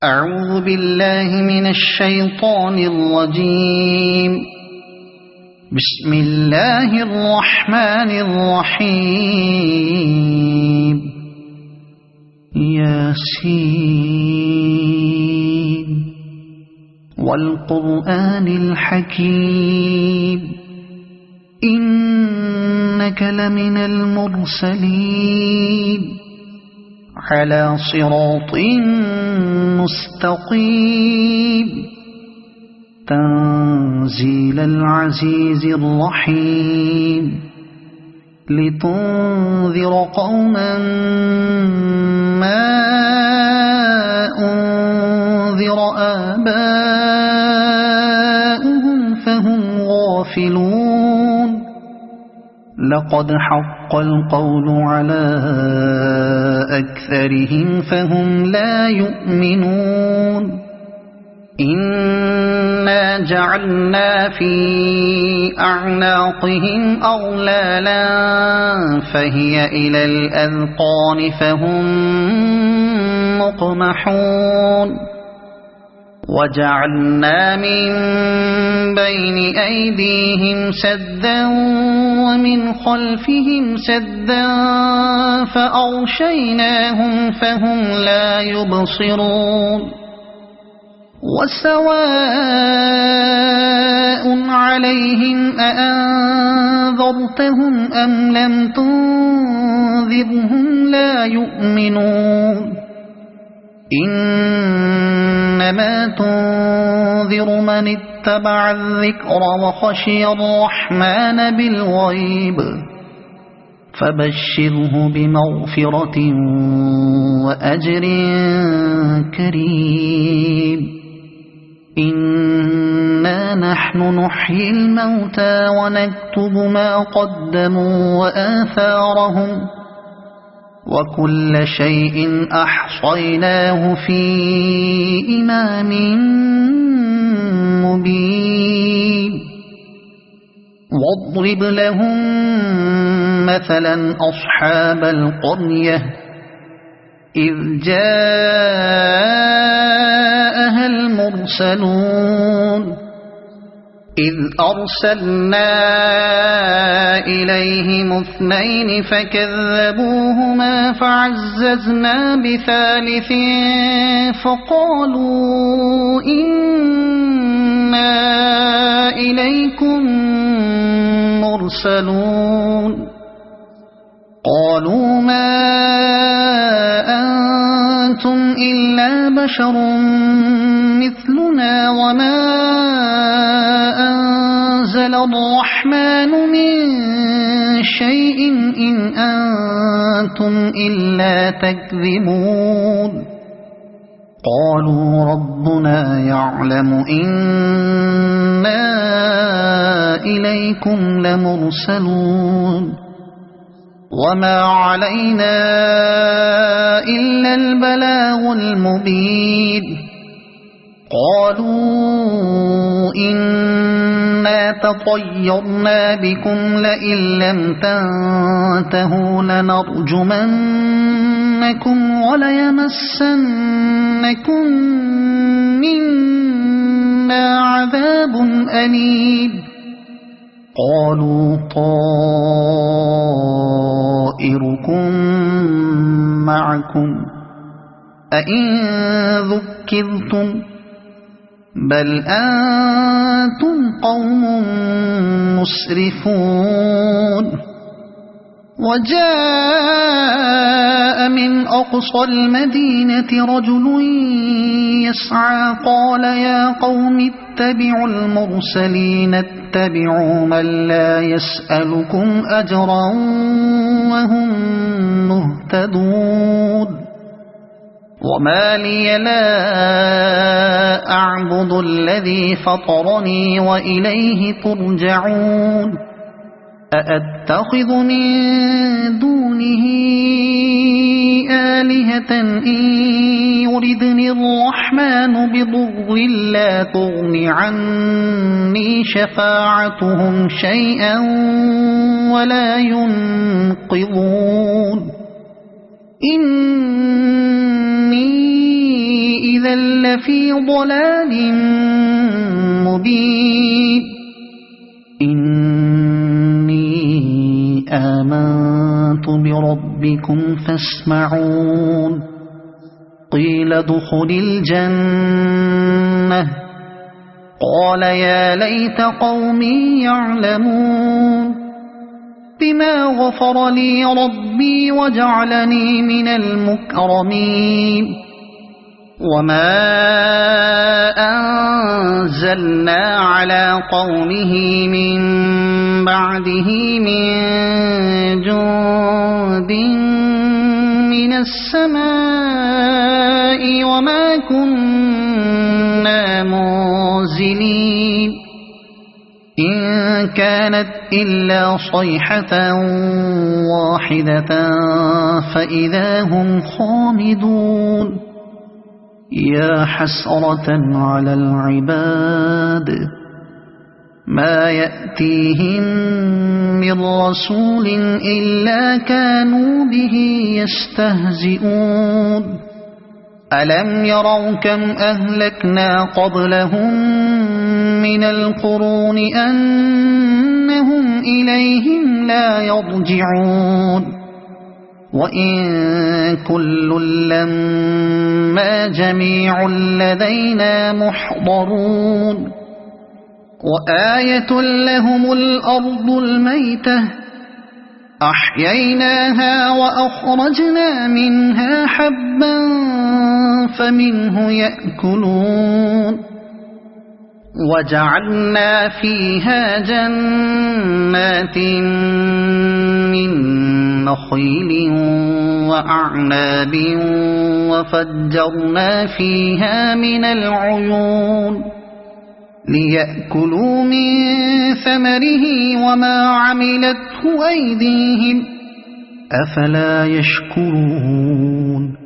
أعوذ بالله من الشيطان الرجيم. بسم الله الرحمن الرحيم. ياسين والقرآن الحكيم إنك لمن المرسلين على صراط مستقيم تنزيل العزيز الرحيم لتنذر قوما ما أنذر آباؤهم فهم غافلون. لقد حق القول على أكثرهم فهم لا يؤمنون. إنا جعلنا في أعناقهم أغلالا فهي إلى الأذقان فهم مقمحون. وجعلنا من بين أيديهم سدا ومن خلفهم سدا فأغشيناهم فهم لا يبصرون. وسواء عليهم أأنذرتهم أم لم تنذرهم لا يؤمنون. إنما تنذر من اتبع الذكر وخشي الرحمن بالغيب فبشره بمغفرة وأجر كريم. إنا نحن نحيي الموتى ونكتب ما قدموا وآثارهم وكل شيء أحصيناه في إمام مبين. واضرب لهم مثلا أصحاب القرية إذ جاءها المرسلون إذ أرسلنا إليهم اثنين فكذبوهما فعززنا بثالث فقالوا إنا إليكم مرسلون. قالوا ما أنتم إلا بشر مثلنا وما أنزل الرحمن من شيء إن أنتم إلا تكذبون. قالوا ربنا يعلم إنا إليكم لمرسلون وما علينا إلا البلاغ المبين. قالوا إنا تطيرنا بكم لئن لم تنتهوا لنرجمنكم وليمسنكم منا عذاب أليم. قالوا طائركم معكم أئن ذكرتم بل أنتم قوم مسرفون. وجاء من أقصى المدينة رجل يسعى قال يا قوم اتبعوا المرسلين اتبعوا من لا يسألكم أجرا وهم مهتدون. وما لي لا أعبد الذي فطرني وإليه ترجعون. أأتخذ من دونه آلهة إن يردني الرحمن بضر لا تغن عني شفاعتهم شيئا ولا ينقذون. إني إذا لفي ضلال مبين إني آمنت بربكم فاسمعون قيل ادخل الجنة قال يا ليت قومي يعلمون بما غفر لي ربي وجعلني من المكرمين وما أنزلنا على قومه من بعده من جند من السماء وما كنا منزلين إن كانت إلا صيحة واحدة فإذا هم خامدون يا حسرة على العباد ما يأتيهم من رسول إلا كانوا به يستهزئون ألم يروا كم أهلكنا قبلهم من القرون أنهم إليهم لا يرجعون وإن كل لما جميع لدينا محضرون وآية لهم الأرض الميتة أحييناها وأخرجنا منها حبا فمنه يأكلون وجعلنا فيها جنات من نخيل وأعناب وفجرنا فيها من العيون ليأكلوا من ثمره وما عملته أيديهم أفلا يشكرون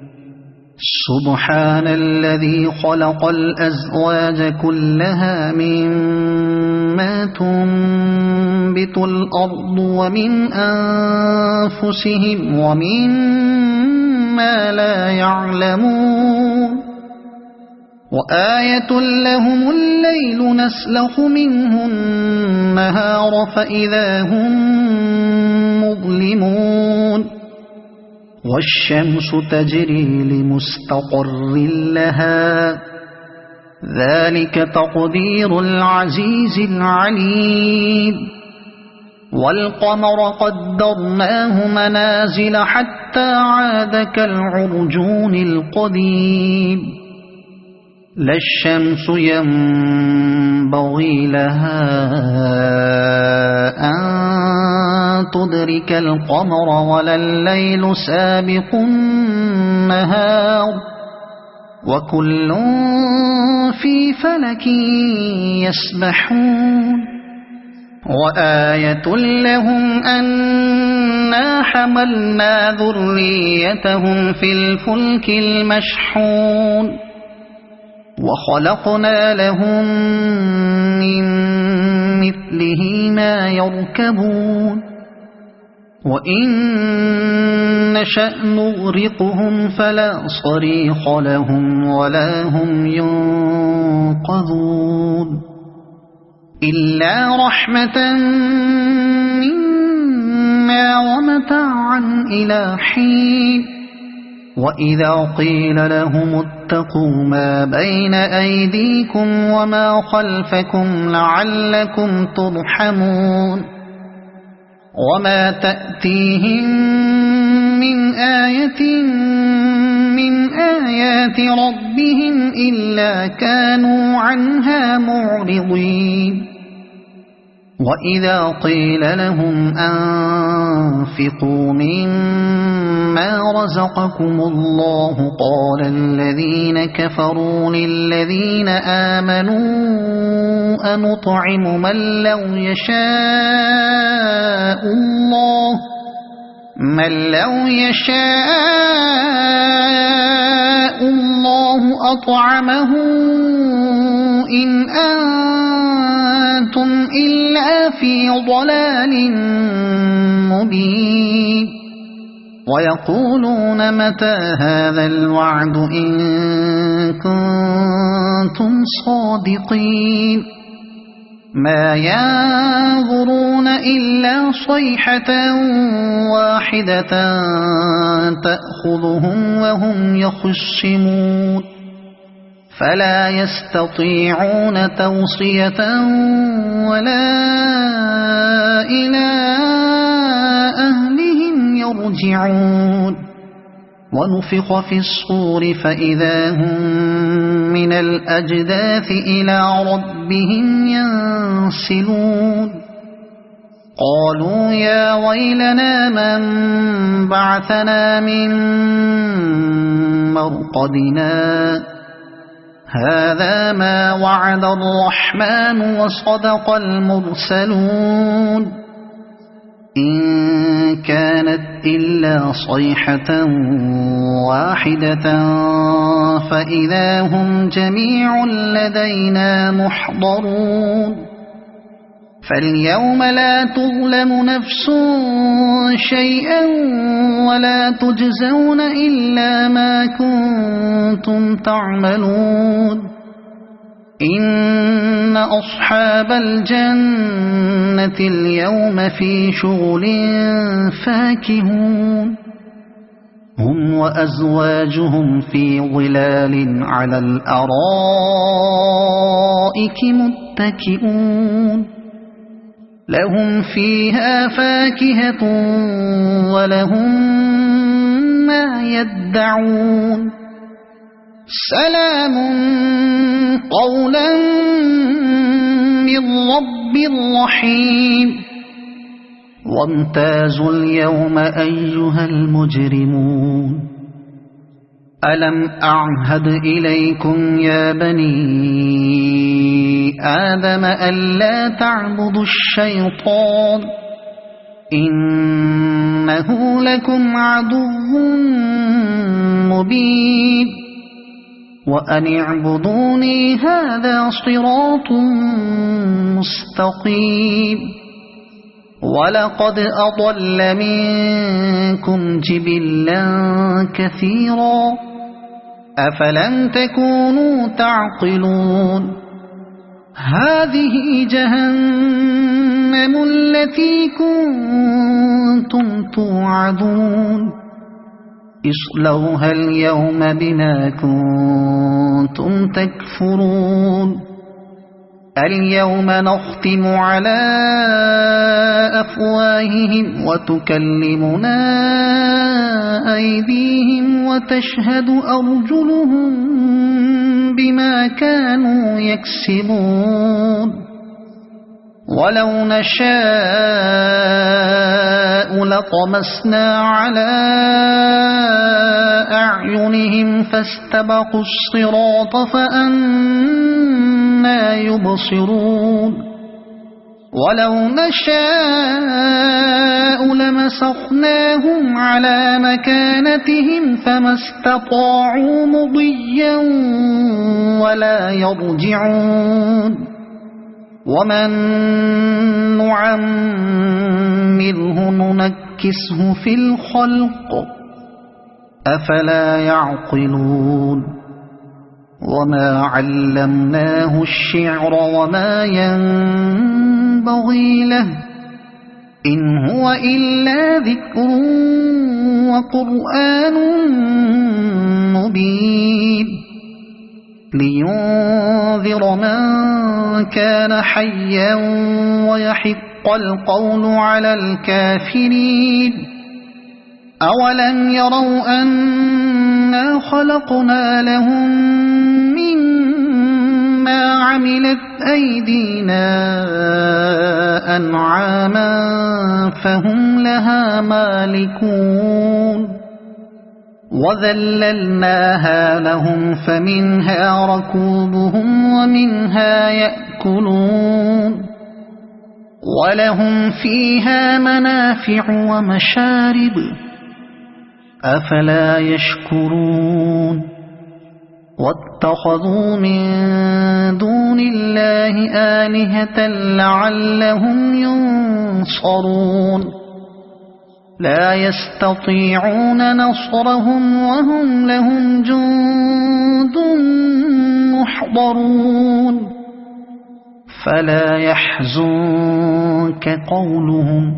سبحان الذي خلق الأزواج كلها مما تنبت الأرض ومن أنفسهم ومما لا يعلمون وآية لهم الليل نسلخ منه النهار فإذا هم مظلمون والشمس تجري لمستقر لها ذلك تقدير العزيز العليم والقمر قدرناه منازل حتى عاد كالعرجون القديم لا الشمس ينبغي لها أن تدرك القمر ولا الليل سابق النهار وكل في فلك يسبحون وآية لهم أنا حملنا ذريتهم في الفلك المشحون وخلقنا لهم من مثله ما يركبون وإن نشأ نغرقهم فلا صريخ لهم ولا هم ينقذون إلا رحمة منا ومتاعا إلى حين وإذا قيل لهم اتقوا ما بين أيديكم وما خلفكم لعلكم ترحمون وما تأتيهم من آية من آيات ربهم إلا كانوا عنها معرضين وإذا قيل لهم أنفقوا مما رزقكم الله قال الذين كفروا للذين آمنوا أنطعم من لو يشاء الله أطعمه إن أنتم إلا في ضلال مبين ويقولون متى هذا الوعد إن كنتم صادقين ما ينظرون إلا صيحة واحدة تأخذهم وهم يخصمون فلا يستطيعون توصية ولا إلى أهلهم يرجعون ونفخ في الصور فإذا هم من الأجداث إلى ربهم ينسلون قالوا يا ويلنا من بعثنا من مرقدنا هذا ما وعد الرحمن وصدق المرسلون إن كانت إلا صيحة واحدة فإذا هم جميع لدينا محضرون فاليوم لا تظلم نفس شيئا ولا تجزون إلا ما كنتم تعملون إن أصحاب الجنة اليوم في شغل فاكهون هم وأزواجهم في ظلال على الأرائك متكئون لهم فيها فاكهة ولهم ما يدعون سلام قولا من رب رحيم وامتازوا اليوم أيها المجرمون ألم أعهد إليكم يا بني آدم ألا تعبدوا الشيطان إنه لكم عدو مبين وأن اعبدوني هذا صراط مستقيم ولقد أضل منكم جبلا كثيرا أفلم تكونوا تعقلون هذه جهنم التي كنتم توعدون اصلوها اليوم بما كنتم تكفرون اليوم نختم على أفواههم وتكلمنا أيديهم وتشهد أرجلهم بما كانوا يكسبون ولو نشاء لطمسنا على أعينهم فاستبقوا الصراط فأنى يبصرون ولو نشاء لمسخناهم على مكانتهم فما استطاعوا مضيا ولا يرجعون ومن نعمره ننكسه في الخلق أفلا يعقلون وما علمناه الشعر وما ينبغي له إن هو إلا ذكر وقرآن مبين لينذر من كان حيا ويحق القول على الكافرين أولم يروا أنا خلقنا لهم مما عملت أيدينا أنعاما فهم لها مالكون وذللناها لهم فمنها ركوبهم ومنها يأكلون ولهم فيها منافع ومشارب أفلا يشكرون واتخذوا من دون الله آلهة لعلهم ينصرون لا يستطيعون نصرهم وهم لهم جند محضرون فلا يحزنك قولهم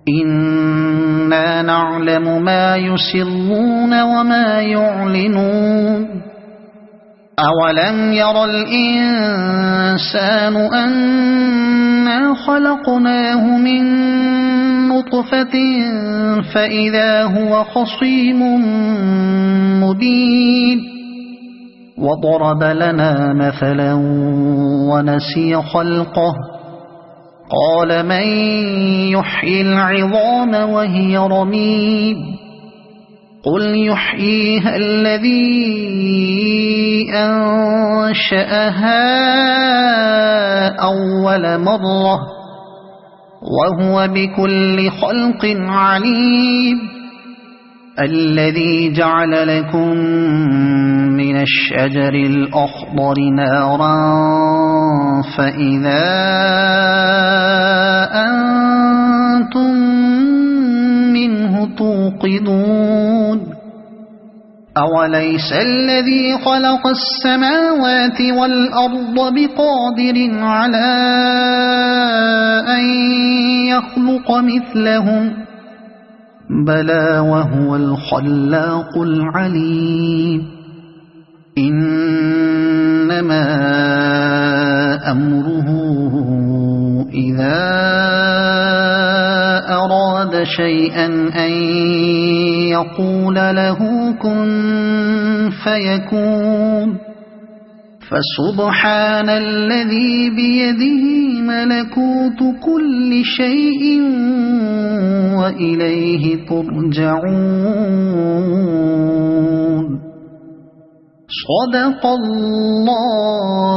إنا نعلم ما يسرون وما يعلنون أولم ير الإنسان أنا خلقناه من نطفة فإذا هو خصيم مبين وضرب لنا مثلا ونسي خلقه قال من يحيي العظام وهي رميم قل يحييها الذي أنشأها أول مرة وهو بكل خلق عليم الذي جعل لكم من الشجر الأخضر نارا فإذا أنتم منه توقدون أوليس الذي خلق السماوات والأرض بقادر على أن يخلق مثلهم بلى وهو الخلاق العليم إنما أمره إذا أراد شيئا أن يقول له كن فيكون فسبحان الذي بيده ملكوت كل شيء وإليه ترجعون صدق الله